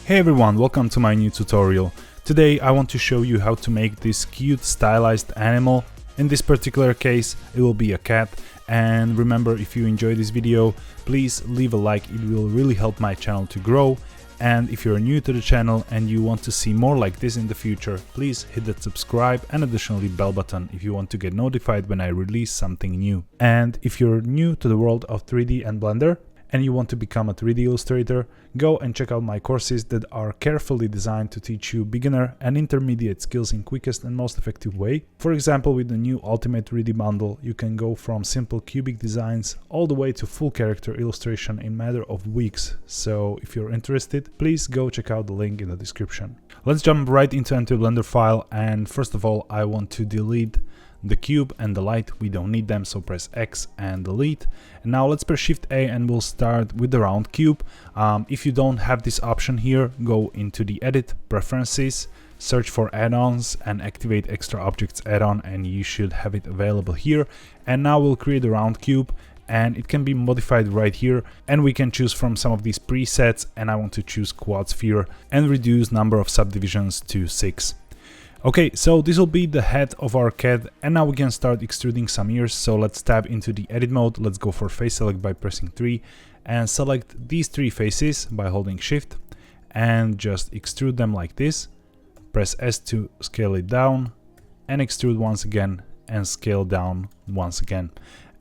Hey everyone, welcome to my new tutorial. Today I want to show you how to make this cute stylized animal. In this particular case it will be a cat, and remember, if you enjoy this video, please leave a like, it will really help my channel to grow. And if you're new to the channel and you want to see more like this in the future, please hit that subscribe and additionally bell button if you want to get notified when I release something new. And if you're new to the world of 3D and Blender, and you want to become a 3D illustrator, go and check out my courses that are carefully designed to teach you beginner and intermediate skills in quickest and most effective way. For example, with the new Ultimate 3D bundle, you can go from simple cubic designs all the way to full character illustration in a matter of weeks. So if you're interested, please go check out the link in the description. Let's jump right into a Blender file, and first of all I want to delete the cube and the light. We don't need them, so press X and delete. And now let's press Shift A and we'll start with the round cube. If you don't have this option here, go into the Edit, Preferences, search for Addons and activate Extra Objects add-on, and you should have it available here. And now we'll create a round cube, and it can be modified right here, and we can choose from some of these presets, and I want to choose Quad Sphere and reduce number of subdivisions to 6. Okay, so this will be the head of our cat, and now we can start extruding some ears. So let's tab into the edit mode, let's go for face select by pressing 3 and select these 3 faces by holding shift and just extrude them like this. Press S to scale it down and extrude once again and scale down once again.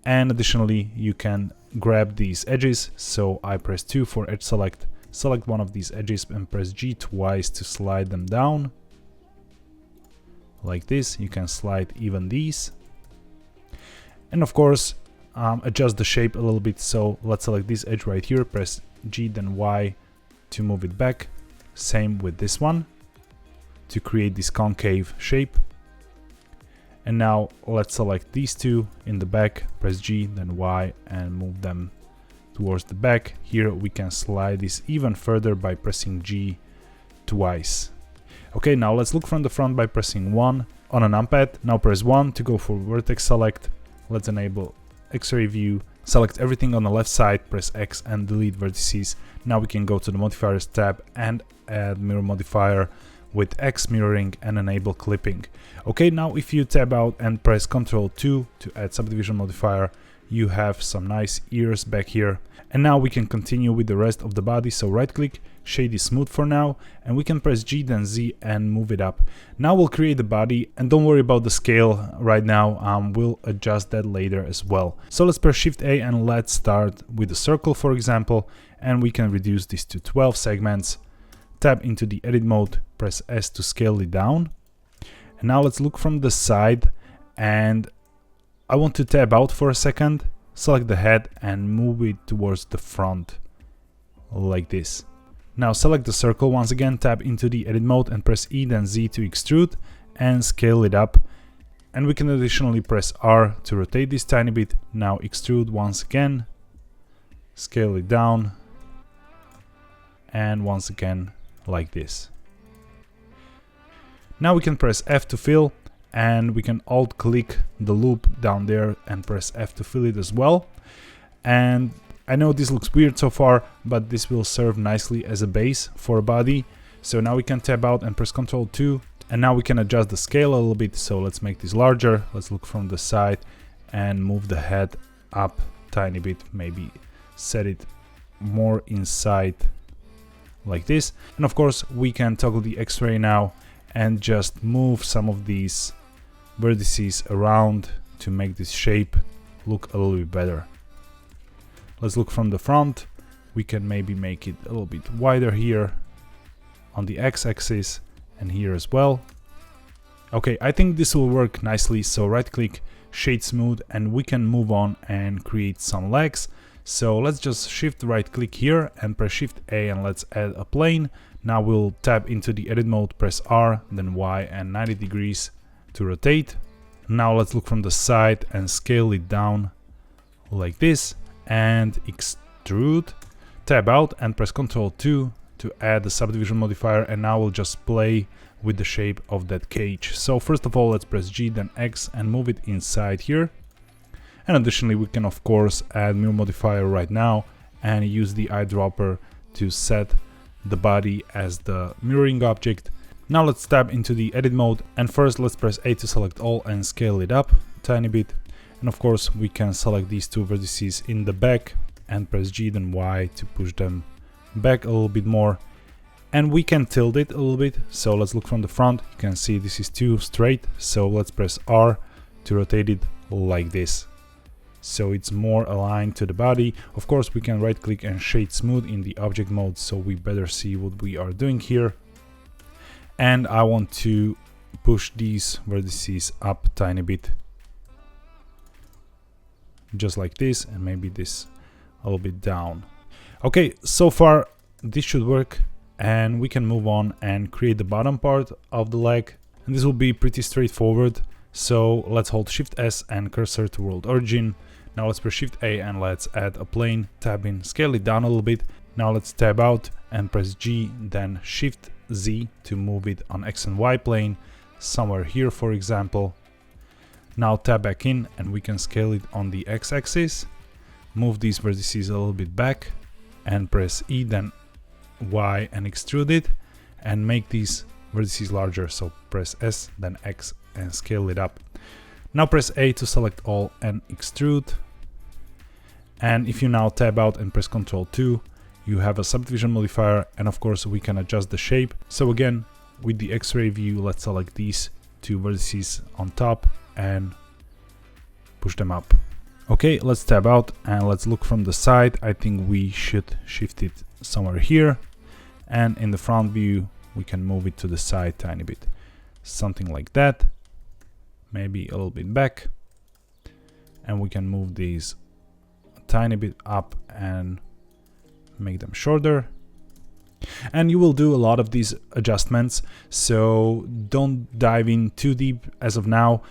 And additionally you can grab these edges, so I press 2 for edge select, select one of these edges and press G twice to slide them down. Like this. You can slide even these, and of course adjust the shape a little bit. So let's select this edge right here, press G then Y to move it back. Same with this one to create this concave shape. And now let's select these two in the back, press G then Y and move them towards the back. Here we can slide this even further by pressing G twice. Okay, now let's look from the front by pressing 1 on a numpad. Now press 1 to go for vertex select. Let's enable X-ray view. Select everything on the left side, press X and delete vertices. Now we can go to the modifiers tab and add mirror modifier with X mirroring and enable clipping. Okay, now if you tab out and press Ctrl 2 to add subdivision modifier, you have some nice ears back here. And now we can continue with the rest of the body, so right click, shade is smooth for now, and we can press G then Z and move it up. Now we'll create the body, and don't worry about the scale right now, we'll adjust that later as well. So let's press Shift A and let's start with a circle, for example, and we can reduce this to 12 segments. Tab into the edit mode, press S to scale it down. And now let's look from the side, and I want to tab out for a second, select the head and move it towards the front like this. Now select the circle once again, tab into the edit mode and press E then Z to extrude and scale it up. And we can additionally press R to rotate this tiny bit. Now extrude once again, scale it down, and once again like this. Now we can press F to fill, and we can alt click the loop down there and press F to fill it as well. And I know this looks weird so far, but this will serve nicely as a base for a body. So now we can tab out and press Ctrl 2, and now we can adjust the scale a little bit. So let's make this larger. Let's look from the side and move the head up a tiny bit, maybe set it more inside like this. And of course we can toggle the X-ray now and just move some of these vertices around to make this shape look a little bit better. Let's look from the front. We can maybe make it a little bit wider here on the X-axis and here as well. Okay, I think this will work nicely, so right click, shade smooth, and we can move on and create some legs. So let's just shift right click here and press Shift A and let's add a plane. Now we'll tab into the edit mode, press R, then Y and 90 degrees to rotate. Now let's look from the side and scale it down like this and extrude. Tab out and press Ctrl 2 to add the subdivision modifier, and now we'll just play with the shape of that cage. So first of all let's press G then X and move it inside here. And additionally we can of course add mirror modifier right now and use the eyedropper to set the body as the mirroring object. Now let's tab into the edit mode, and first let's press A to select all and scale it up a tiny bit. And of course we can select these two vertices in the back and press G then Y to push them back a little bit more. And we can tilt it a little bit, so let's look from the front. You can see this is too straight, so let's press R to rotate it like this, so it's more aligned to the body. Of course we can right click and shade smooth in the object mode, so we better see what we are doing here. And I want to push these vertices up a tiny bit, just like this, and maybe this a little bit down. Okay, so far this should work, and we can move on and create the bottom part of the leg, and this will be pretty straightforward. So let's hold Shift S and cursor to world origin. Now let's press Shift A and let's add a plane, tab in, scale it down a little bit. Now let's tab out and press G, then Shift Z to move it on X and Y plane, somewhere here for example. Now tab back in and we can scale it on the X axis. Move these vertices a little bit back and press E, then Y and extrude it and make these vertices larger. So press S, then X and scale it up. Now press A to select all and extrude. And if you now tab out and press Ctrl 2, you have a subdivision modifier, and of course we can adjust the shape. So again, with the X-ray view, let's select these two vertices on top and push them up. Okay, let's tab out and let's look from the side. I think we should shift it somewhere here, and in the front view we can move it to the side tiny bit, something like that, maybe a little bit back, and we can move these a tiny bit up and make them shorter. And you will do a lot of these adjustments, so don't dive in too deep as of now.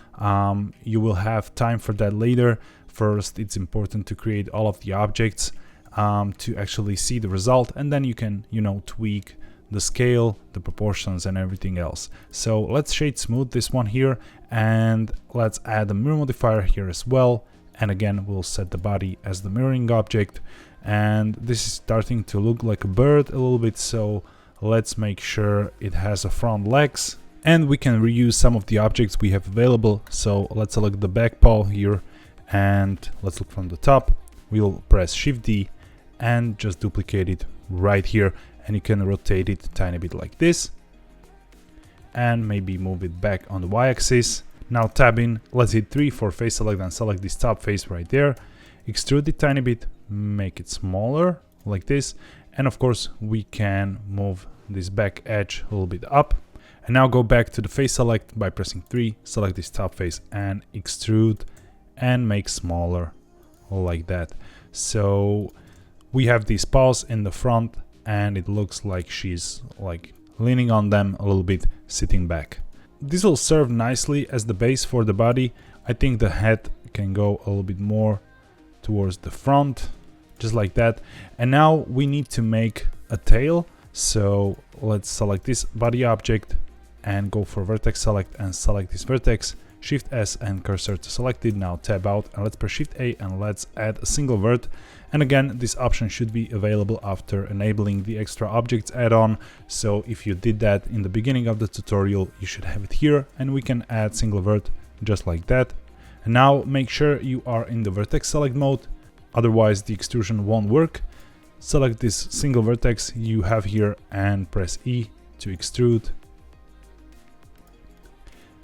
You will have time for that later. First, it's important to create all of the objects to actually see the result, and then you can, tweak the scale, the proportions, and everything else. So let's shade smooth this one here, and let's add a mirror modifier here as well. And again, we'll set the body as the mirroring object. And this is starting to look like a bird a little bit, so let's make sure it has a front legs. And we can reuse some of the objects we have available. So let's select the back paw here, and let's look from the top. We'll press Shift D and just duplicate it right here, and you can rotate it a tiny bit like this and maybe move it back on the Y-axis. Now tab in, let's hit 3 for face select and select this top face right there. Extrude it tiny bit, make it smaller like this, and of course we can move this back edge a little bit up. And now go back to the face select by pressing 3, select this top face and extrude and make smaller like that. So we have these paws in the front, and it looks like she's like leaning on them a little bit, sitting back. This will serve nicely as the base for the body. I think the head can go a little bit more towards the front, just like that. And now we need to make a tail, so let's select this body object and go for vertex select and select this vertex, Shift S and cursor to select it. Now tab out and let's press Shift A and let's add a single vert. And again, this option should be available after enabling the extra objects add-on. So if you did that in the beginning of the tutorial, you should have it here, and we can add single vert just like that. And now make sure you are in the vertex select mode, otherwise the extrusion won't work. Select this single vertex you have here and press E to extrude.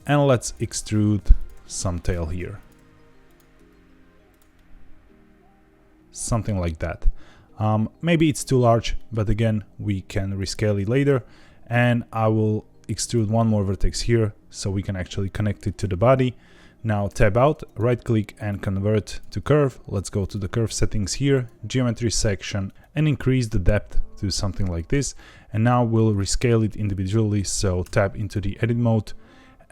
And let's extrude some tail here. Something like that. Maybe it's too large, but again, we can rescale it later. And I will extrude one more vertex here so we can actually connect it to the body. Now tab out, right click and convert to curve. Let's go to the curve settings here, geometry section, and increase the depth to something like this. And now we'll rescale it individually, so tab into the edit mode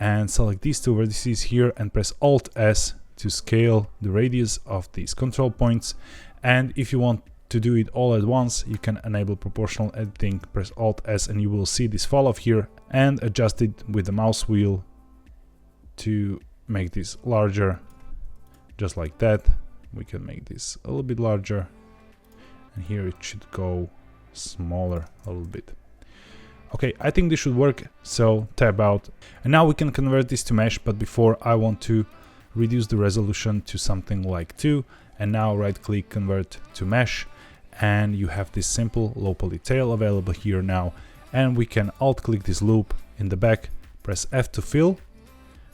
and select these two vertices here and press Alt S to scale the radius of these control points. And if you want to do it all at once, you can enable proportional editing, press Alt S, and you will see this fall off here, and adjust it with the mouse wheel to make this larger, just like that. We can make this a little bit larger, and here it should go smaller a little bit. Okay, I think this should work, so tab out. And now we can convert this to mesh, but before I want to reduce the resolution to something like 2, and now right click, convert to mesh, and you have this simple low poly tail available here now. And we can alt click this loop in the back, press F to fill.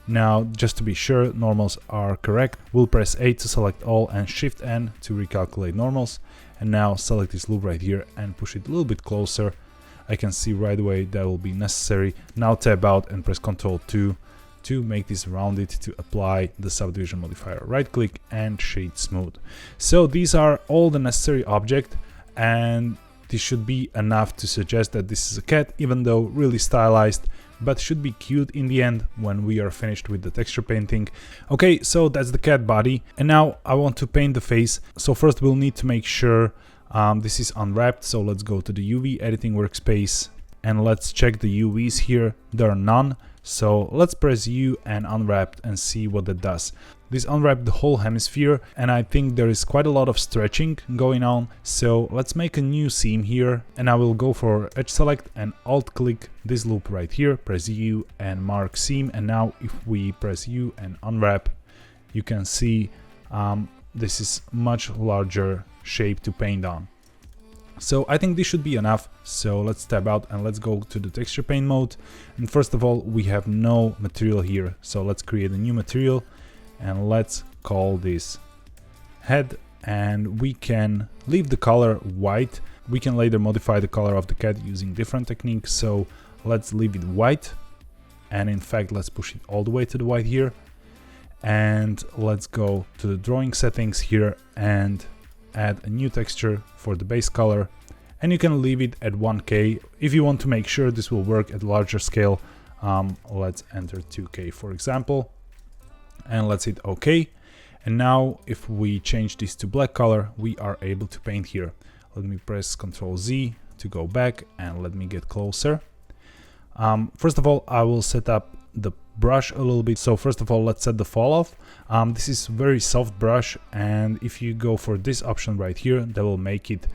Now, just to be sure normals are correct, we'll press A to select all and Shift N to recalculate normals. And now select this loop right here and push it a little bit closer. I can see right away that will be necessary. Now tab out and press Ctrl 2 to make this rounded to apply the subdivision modifier. Right click and shade smooth. So these are all the necessary objects, and this should be enough to suggest that this is a cat, even though really stylized, but should be cute in the end when we are finished with the texture painting. Okay, so that's the cat body, and now I want to paint the face. So first we'll need to make sure this is unwrapped, so let's go to the UV editing workspace and let's check the UVs here. There are none, so let's press U and unwrap and see what that does. This unwrapped the whole hemisphere, and I think there is quite a lot of stretching going on, so let's make a new seam here, and I will go for edge select and alt click this loop right here, press U and mark seam. And now if we press U and unwrap, you can see this is much larger shape to paint on. So I think this should be enough. So let's tab out and let's go to the texture paint mode. And first of all, we have no material here, so let's create a new material and let's call this head, and we can leave the color white. We can later modify the color of the cat using different techniques, so let's leave it white, and in fact let's push it all the way to the white here. And let's go to the drawing settings here and add a new texture for the base color, and you can leave it at 1K. If you want to make sure this will work at larger scale, let's enter 2K for example, and let's hit OK. And now if we change this to black color, we are able to paint here. Let me press Ctrl Z to go back and let me get closer. First of all, I will set up the brush a little bit. So first of all, let's set the fall off. This is very soft brush, and if you go for this option right here, that will make it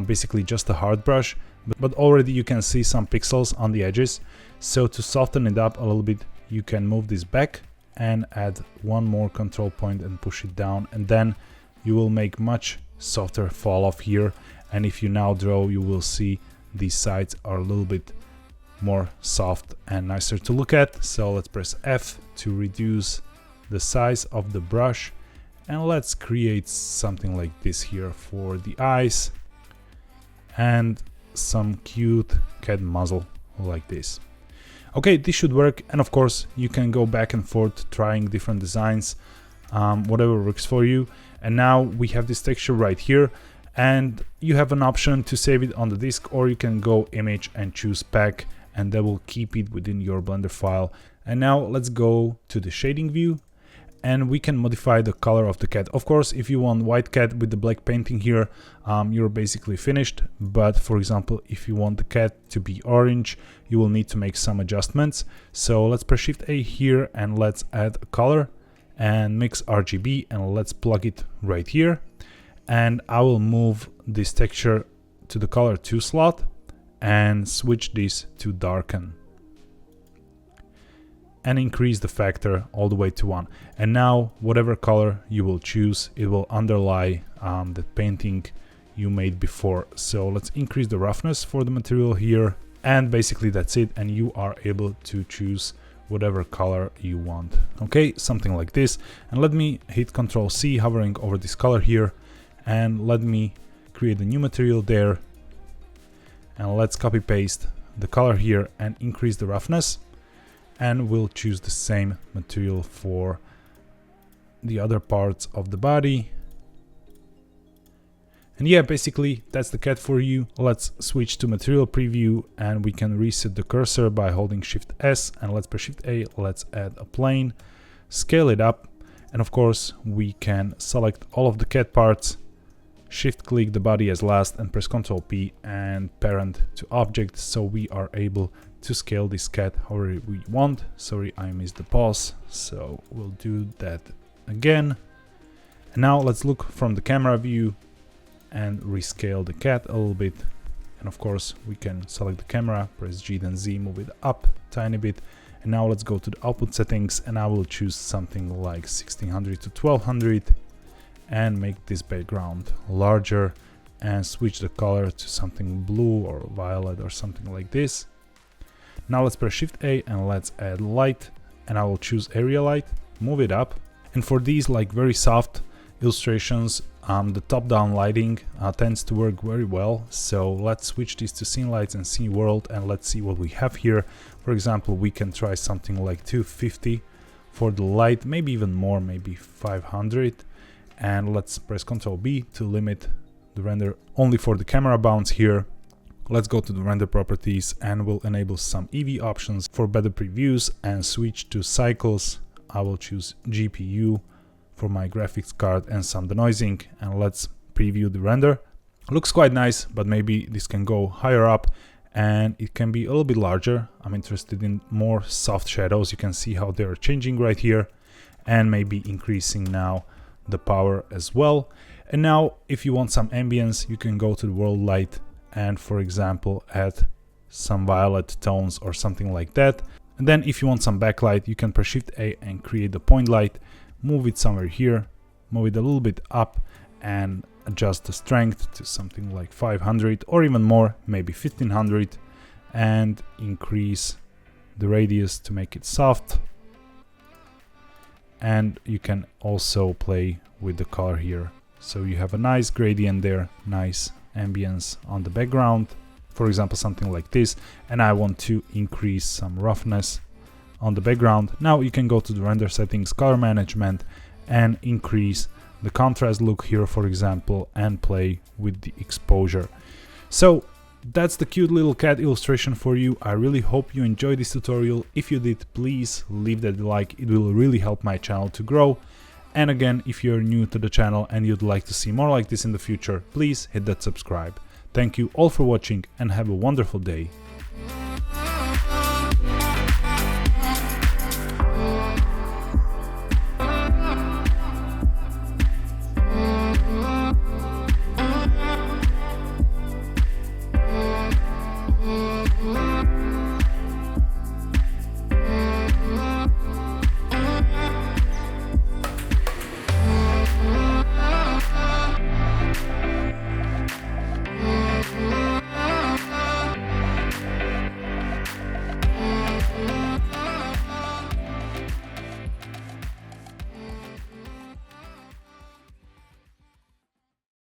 basically just a hard brush, but already you can see some pixels on the edges. So to soften it up a little bit, you can move this back and add one more control point and push it down, and then you will make much softer fall off here. And if you now draw, you will see these sides are a little bit more soft and nicer to look at. So let's press F to reduce the size of the brush, and let's create something like this here for the eyes and some cute cat muzzle like this. Okay, this should work, and of course you can go back and forth trying different designs, whatever works for you. And now we have this texture right here, and you have an option to save it on the disk, or you can go image and choose pack, and that will keep it within your Blender file. And now let's go to the shading view, and we can modify the color of the cat. Of course, if you want white cat with the black painting here, you're basically finished. But for example, if you want the cat to be orange, you will need to make some adjustments. So let's press Shift A here and let's add a color and mix RGB, and let's plug it right here. And I will move this texture to the color 2 slot and switch this to darken and increase the factor all the way to 1. And now whatever color you will choose, it will underlie the painting you made before. So let's increase the roughness for the material here, and basically that's it, and you are able to choose whatever color you want. Okay, something like this. And let me hit Ctrl C, hovering over this color here, and let me create a new material there, and let's copy paste the color here and increase the roughness, and we'll choose the same material for the other parts of the body. And yeah, basically that's the cat for you. Let's switch to material preview, and we can reset the cursor by holding Shift S, and let's press Shift A. Let's add a plane, scale it up, and of course we can select all of the cat parts, shift click the body as last and press Ctrl P and parent to object, so we are able to scale this cat however we want. Sorry, I missed the paws, so we'll do that again. And now let's look from the camera view and rescale the cat a little bit, And of course we can select the camera, press G then Z, move it up tiny bit. And now let's go to the output settings, and I will choose something like 1600 to 1200 and make this background larger and switch the color to something blue or violet or something like this. Now let's press Shift A and let's add light, and I will choose area light, move it up. And for these like very soft illustrations, the top-down lighting tends to work very well. So let's switch these to scene lights and scene world, and let's see what we have here. For example, we can try something like 250 for the light, maybe even more, maybe 500. And let's press Ctrl B to limit the render only for the camera bounce here. Let's go to the render properties and we'll enable some EV options for better previews and switch to cycles. I will choose GPU for my graphics card and some denoising, and let's preview the render. Looks quite nice, but maybe this can go higher up and it can be a little bit larger. I'm interested in more soft shadows. You can see how they're changing right here, and maybe increasing now the power as well. And now if you want some ambience, you can go to the world light and for example add some violet tones or something like that. And then if you want some backlight, you can press Shift A and create the point light, move it somewhere here, move it a little bit up and adjust the strength to something like 500 or even more, maybe 1500, and increase the radius to make it soft. And you can also play with the color here. So you have a nice gradient there, nice ambience on the background, for example something like this. And I want to increase some roughness on the background. Now you can go to the render settings, color management, and increase the contrast look here, for example, and play with the exposure. So that's the cute little cat illustration for you. I really hope you enjoyed this tutorial. If you did, please leave that like, it will really help my channel to grow. And again, if you're new to the channel and you'd like to see more like this in the future, please hit that subscribe. Thank you all for watching and have a wonderful day.